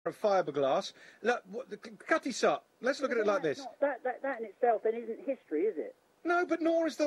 of fiberglass. Look, the Cutty Sark. Let's look at it like this. That in itself then isn't history, is it? No, but nor is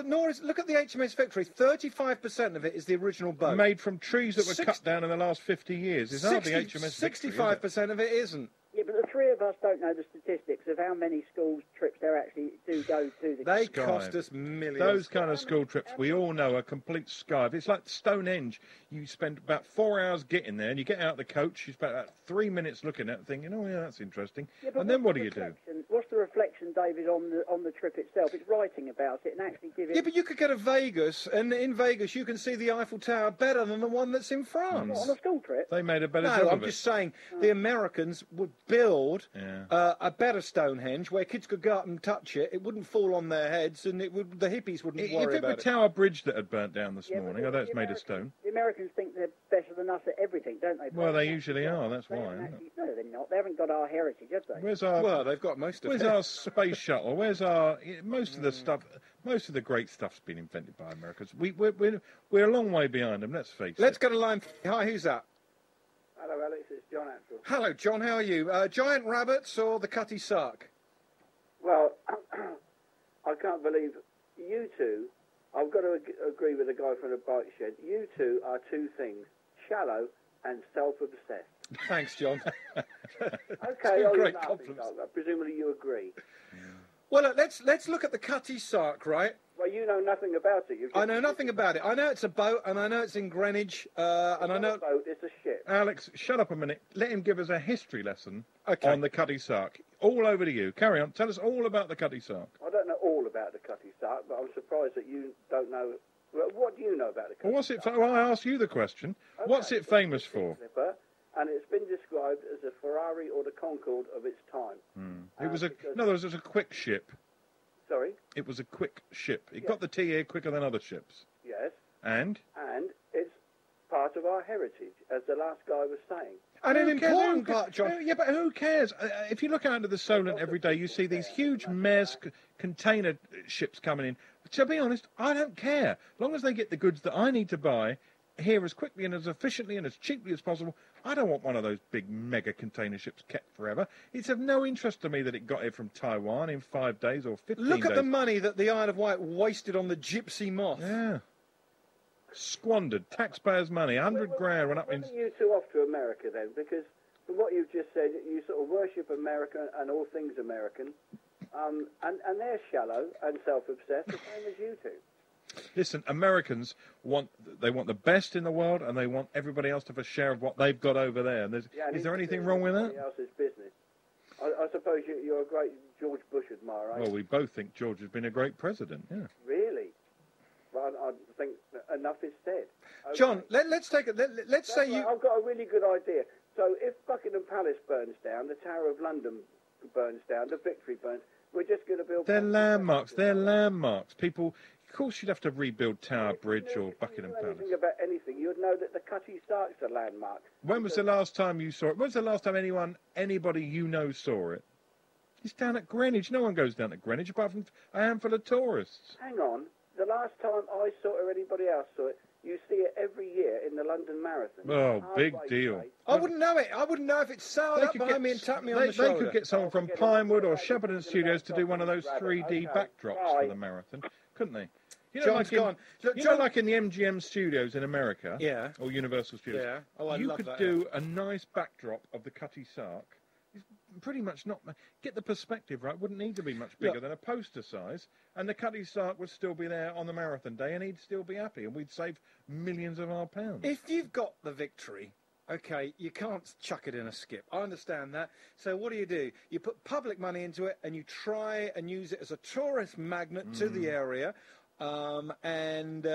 look at the HMS Victory. 35% of it is the original boat, made from trees that were cut down in the last 50 years. It's hardly HMS Victory. 65% of it isn't. Yeah, but the three of us don't know the statistics of how many school trips there actually do go to. They cost us millions. Those kind of school trips, we all know, are complete skive. It's like Stonehenge. You spend about 4 hours getting there, and you get out of the coach. You spend about 3 minutes looking at it, thinking, "Oh yeah, that's interesting." Yeah, and then what do you do? What's the reflection, David, on the trip itself? It's writing about it and actually giving. Yeah, but you could go to Vegas, and in Vegas you can see the Eiffel Tower better than the one that's in France. What, on a school trip? They made a better job of it. No, I'm just just saying the Americans would build a better Stonehenge where kids could go up and touch it. It wouldn't fall on their heads, and the hippies wouldn't worry about it. If it were Tower Bridge that had burnt down this morning, although it's made of stone. The Americans think they're better than us at everything, don't they? Well, they usually are. That's why. No, they're not. They haven't got our heritage, have they? Well, they've got most of it. Where's our space shuttle? Where's our most of the stuff? Most of the great stuff's been invented by Americans. We're a long way behind them. Let's face it. Let's go to line. Hi, who's that? Hello, Alex. It's John Axel. Hello, John. How are you? Giant rabbits or the Cutty Sark? Well, I can't believe you two. I've got to agree with the guy from the bike shed. You two are two things: shallow and self-obsessed. Thanks, John. Okay, great compliments. Presumably you agree. Well, look, let's look at the Cutty Sark, right? Well, you know nothing about it. I know nothing about it. I know it's a boat, and I know it's in Greenwich, and I know. It's not a boat, it's a ship. Alex, shut up a minute. Let him give us a history lesson on the Cutty Sark. All over to you. Carry on. Tell us all about the Cutty Sark. I don't know all about the Cutty Sark, but I'm surprised that you don't know. Well, what do you know about the Cutty Sark? Well, I asked you the question. Okay, what's it famous for? And it's been described as a Ferrari or the Concorde of its time. It was a quick ship. Sorry? It was a quick ship. It got the tea here quicker than other ships. Yes. And it's part of our heritage, as the last guy was saying. And an important part, John. Yeah, but who cares? If you look out into the Solent every day, you see these huge Maersk container ships coming in. To be honest, I don't care. As long as they get the goods that I need to buy here as quickly and as efficiently and as cheaply as possible, I don't want one of those big mega container ships kept forever. It's of no interest to me that it got here from Taiwan in 5 days or 15 days. Look at the money that the Isle of Wight wasted on the gypsy moth. Yeah. Squandered. Taxpayers' money. 100 grand went up in... When are you two off to America then? Because from what you've just said, you sort of worship America and all things American. And they're shallow and self-obsessed, the same as you two. Listen, Americans want the best in the world, and they want everybody else to have a share of what they've got over there. And is there anything wrong with that? Else's business. I suppose you're a great George Bush admirer. Well, we both think George has been a great president. Yeah. Really? Well, I think enough is said. Okay. John, let's take it. Let's say you. I've got a really good idea. So if Buckingham Palace burns down, the Tower of London burns down, the Victory burns, we're just going to build... They're landmarks. They're landmarks. People... Of course you'd have to rebuild Tower Bridge or Buckingham Palace. If you knew anything about anything, you'd know that the Cutty Sark's a landmark. When was the last time you saw it? When was the last time anybody you know saw it? It's down at Greenwich. No one goes down to Greenwich apart from a handful of tourists. Hang on. The last time I saw it or anybody else saw it, you see it every year in the London Marathon. Oh, big deal. I wouldn't know it. I wouldn't know if it's sailed up behind me and tapped me on the shoulder. They could get someone from Pinewood or Shepperton Studios to do one of those 3D backdrops for the marathon, couldn't they? You know, like in the MGM studios in America, or Universal Studios, you could do a nice backdrop of the Cutty Sark. It's pretty much not... Get the perspective right. Wouldn't need to be much bigger than a poster size, and the Cutty Sark would still be there on the marathon day, and he'd still be happy, and we'd save millions of our pounds. If you've got the Victory... Okay, you can't chuck it in a skip. I understand that. So what do? You put public money into it, and you try and use it as a tourist magnet to the area, and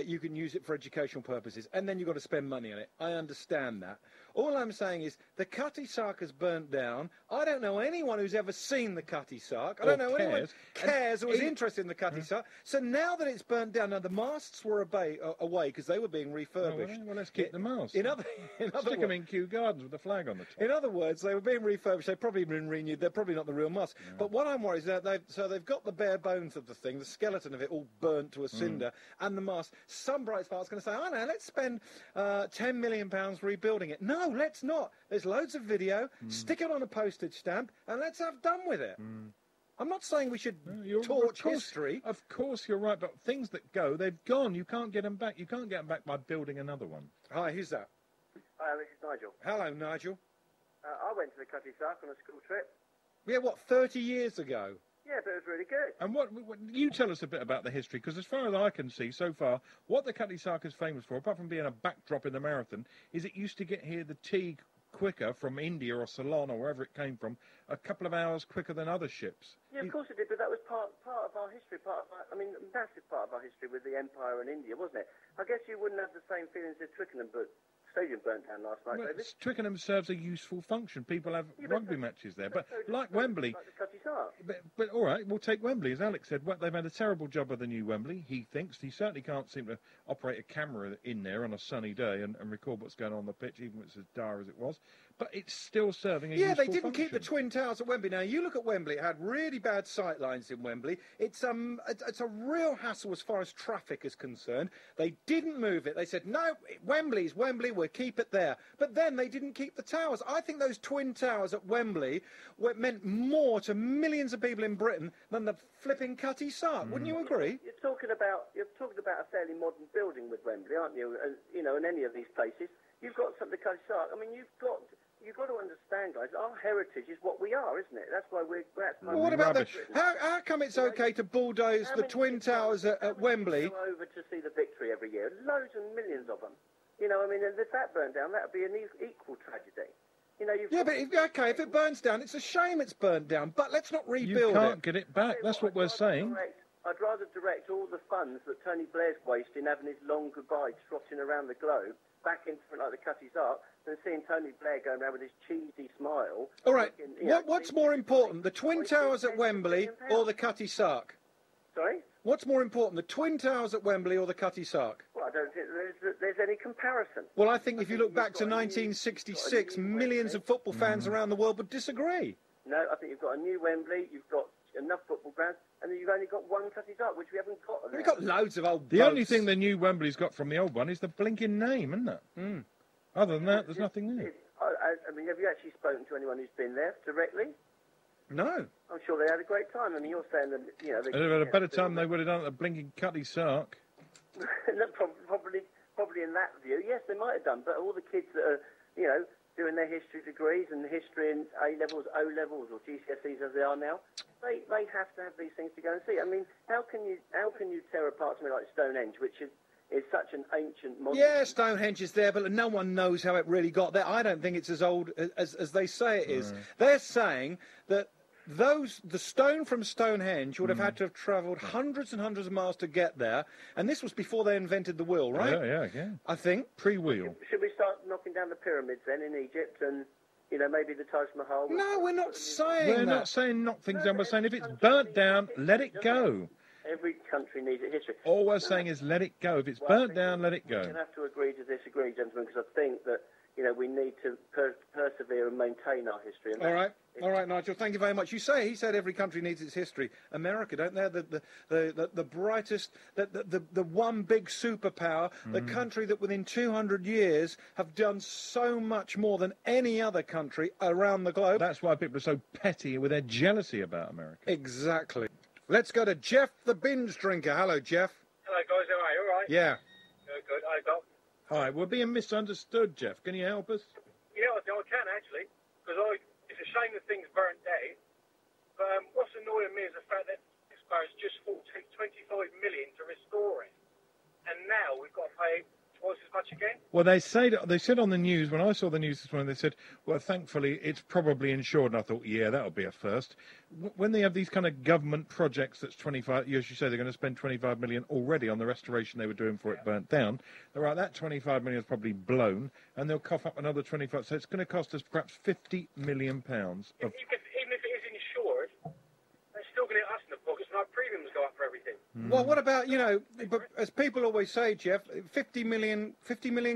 you can use it for educational purposes. And then you've got to spend money on it. I understand that. All I'm saying is the Cutty Sark has burnt down. I don't know anyone who's ever seen the Cutty Sark. I don't know anyone who cares or was interested in the Cutty Sark. So now that it's burnt down, now the masts were away because they were being refurbished. Well, let's keep the masts. Stick them in Kew Gardens with the flag on the top. In other words, they were being refurbished. They've probably been renewed. They're probably not the real masts. No. But what I'm worried is that they've got the bare bones of the thing, the skeleton of it all burnt to a cinder, and the mast. Some bright spark's going to say, oh no, let's spend £10 million rebuilding it. No. No, let's not. There's loads of video. Stick it on a postage stamp, and let's have done with it. I'm not saying we should torch history. Of course, you're right, but things that go, they've gone. You can't get them back. You can't get them back by building another one. Hi, who's that? Hi, this is Nigel. Hello, Nigel. I went to the Cutty Sark on a school trip. Yeah, what, 30 years ago? Yeah, but it was really good. And what you tell us a bit about the history, because as far as I can see so far, what the Cutty Sark is famous for, apart from being a backdrop in the marathon, is it used to get here the tea quicker from India or Ceylon or wherever it came from, a couple of hours quicker than other ships. Yeah, of course it did, but that was part of our history, a massive part of our history with the Empire and India, wasn't it? I guess you wouldn't have the same feelings if Twickenham Stadium burnt down last night, well, David. Twickenham serves a useful function. People have rugby matches there, but like Wembley... Like the Cutty Sark. But all right, we'll take Wembley. As Alex said, they've had a terrible job of the new Wembley, he thinks. He certainly can't seem to operate a camera in there on a sunny day and record what's going on the pitch, even if it's as dire as it was. But it's still serving a useful function. Yeah, they didn't keep the Twin Towers at Wembley. Now, you look at Wembley, it had really bad sight lines in Wembley. It's a real hassle as far as traffic is concerned. They didn't move it. They said, no, Wembley's Wembley, we'll keep it there. But then they didn't keep the towers. I think those Twin Towers at Wembley meant more to millions of people in Britain than the flipping Cutty Sark. Wouldn't you agree? You're talking about a fairly modern building with Wembley, aren't you? You know, in any of these places, you've got something Cutty Sark. I mean, you've got to understand, guys. Our heritage is what we are, isn't it? That's why we're. Well, what about how come it's okay to bulldoze the Twin Towers at Wembley? Go over to see the Victory every year. Loads and millions of them. You know, I mean, if that burned down, that would be an equal tragedy. You know, if it burns down, it's a shame it's burnt down. But let's not rebuild it. You can't get it back. That's what we're saying. I'd rather direct all the funds that Tony Blair's wasting having his long goodbye trotting around the globe back into something like the Cutty Sark than seeing Tony Blair going around with his cheesy smile. All right, what's more important, the Twin Towers at Wembley or the Cutty Sark? Sorry? What's more important, the Twin Towers at Wembley or the Cutty Sark? Well, I don't think there's any comparison. Well, I think if you look back to 1966, millions of football fans around the world would disagree. No, I think you've got a new Wembley, you've got enough football grounds, and then you've only got one Cutty Sark, which we haven't got. We've got loads of old The boats. only thing the new Wembley's got from the old one is the blinking name, isn't it? Other than that, there's nothing there. I mean, have you actually spoken to anyone who's been there directly? No. I'm sure they had a great time. I mean, you're saying that, you know... They'd have had a better time they would have done at the blinking Cutty Sark. Probably in that view, yes, they might have done. But all the kids that are, you know, doing their history degrees and history in A-levels, O-levels, or GCSEs as they are now, they have to have these things to go and see. I mean, how can you tear apart something like Stonehenge, which is such an ancient monument? Yeah, Stonehenge is there, but no one knows how it really got there. I don't think it's as old as they say it is. They're saying that the stone from Stonehenge would have had to have travelled hundreds and hundreds of miles to get there, and this was before they invented the wheel, right? Yeah. I think. Pre-wheel. Should we start knocking down the pyramids then in Egypt and, you know, maybe the Taj Mahal? No, we're not saying that. We're not saying knock things down. We're saying if it's burnt down, let it go. Every country needs its history. All we're saying is let it go. If it's burnt down, let it go. We're going to have to agree to disagree, gentlemen, because I think that, you know, we need to persevere and maintain our history. And All right, Nigel. Thank you very much. He said every country needs its history. America, don't they? The brightest, the one big superpower, the country that within 200 years have done so much more than any other country around the globe. That's why people are so petty with their jealousy about America. Exactly. Let's go to Jeff, the binge drinker. Hello, Jeff. Hello, guys. How are you? All right? Yeah. Good. Hi, Doc. Hi, we're being misunderstood, Jeff. Can you help us? Yeah, I can actually, because it's a shame the thing's burnt down. But what's annoying me is the fact that Expo's just fought 25 million to restore it, and now we've got to pay twice as much again. Well, they said on the news, when I saw the news this morning, they said, well, thankfully, it's probably insured. And I thought, yeah, that'll be a first. When they have these kind of government projects that's 25, as you say, they're going to spend 25 million already on the restoration they were doing for it burnt down. They're right, that 25 million is probably blown, and they'll cough up another 25. So it's going to cost us perhaps £50 million. Even if it is insured, they're still going to hit us in the pockets, and our premiums go up for everything. Well, what about, you know, but as people always say, Jeff, 50 million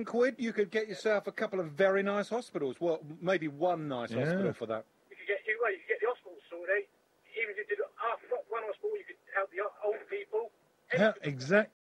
quid, you could get yourself a couple of very nice hospitals. Well, maybe one nice hospital for that. You could get the hospital sorted. Even if you did one hospital, you could help the old people. Exactly.